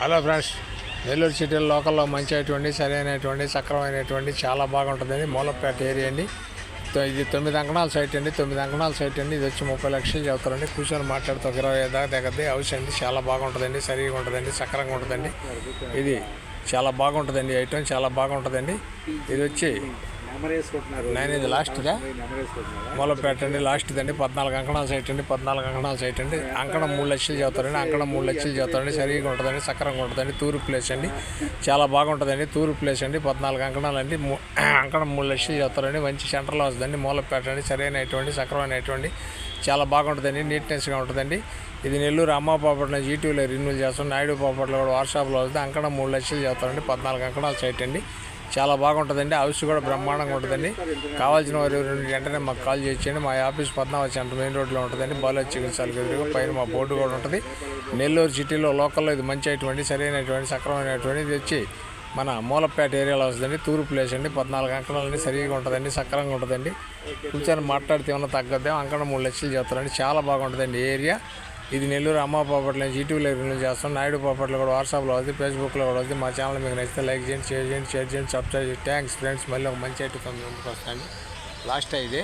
Hello friends, Nellore city లోకల్లో మంచిటువంటి సరైనటువంటి సక్రమైనటువంటి చాలా బాగుంటుందండి. మూలపేట ఏరియా అండి. ఇది 9 అంకణాల సైట్ అండి. 9 అంకణాల సైట్ అండి. ఇది వచ్చి 30 లక్షలు చెబుతారండి. కూర్చొని మాట్లాడుతూ 20 దాకా దగ్గరది హౌస్ అండి. చాలా బాగుంటుందండి, సరిగా ఉంటుందండి, సక్రంగా ఉంటుందండి. ఇది చాలా బాగుంటుందండి. ఐటమ్ చాలా బాగుంటుందండి. ఇది వచ్చి నేను ఇది లాస్ట్గా మూలపేట అండి. లాస్ట్ది అండి. 14 అంకణాల సైట్ అండి. 14 అంకణాల సైట్ అండి. అంకణం 3 లక్షలు చెబుతారండి. అంకణం 3 లక్షలు చెబుతారండి. సరిగా ఉంటుందండి, సక్రంగా ఉంటుందండి. తూరు ప్లేస్ అండి. చాలా బాగుంటుందండి. తూరు ప్లేస్ అండి. 14 అంకణాలు అండి. అంకణం 3 లక్షలు చెబుతారండి. మంచి సెంటర్లో వస్తుందండి. మూలపేట అండి. సరైనటువంటి సక్రమైనటువంటి చాలా బాగుంటుందండి. నీట్నెస్గా ఉంటుందండి. ఇది నెల్లూరు అమ్మ పాపట్లో జీటీవీలో రిన్యూల్ చేస్తాం. నాయుడు పాపట్లో కూడా వాట్సాప్లో వస్తుంది. అంకణం 3 లక్షలు చెబుతారండి. 14 అంకణాల సైట్ అండి. చాలా బాగుంటుందండి. హౌస్ కూడా బ్రహ్మాండంగా ఉంటుందండి. కావాల్సిన వారు వెంటనే మాకు కాల్ చేయండి. మా ఆఫీస్ పద్మావతి సెంటర్ మెయిన్ రోడ్లో ఉంటుందండి. బాలాజీ చికిత్సలకు ఎదురుగా పైన మా బోర్డు కూడా ఉంటుంది. నెల్లూరు సిటీలో లోకల్లో ఇది మంచి అయినటువంటి సరైనటువంటి సక్రమైనటువంటి ఇది వచ్చి మన మూలపేట ఏరియాలో వస్తుందండి. తూరు ప్లేస్ అండి. 14 అంకణాలండి. సరిగా ఉంటుందండి, సక్రంగా ఉంటుందండి. కూర్చొని మాట్లాడితే ఏమన్నా తగ్గద్దాం. అంకణం 3 లక్షలు చెప్తారండి. చాలా బాగుంటుందండి ఏరియా. ఇది నెల్లూరు అమ్మ పాపట్లో జీటీవీలో రిన్యూల్ చేస్తాం. నాయుడు పాపట్లో కూడా వాట్సాప్లో వస్తుంది, ఫేస్బుక్లో కూడా వస్తుంది. మా ఛానల్ మీకు నచ్చితే లైక్ చేయండి, షేర్ చేయండి, సబ్స్క్రైబ్ చేయండి. Thanks friends. మళ్ళీ ఒక మంచి ఐటమ్ ముందుకు వస్తాను. లాస్ట్ ఇది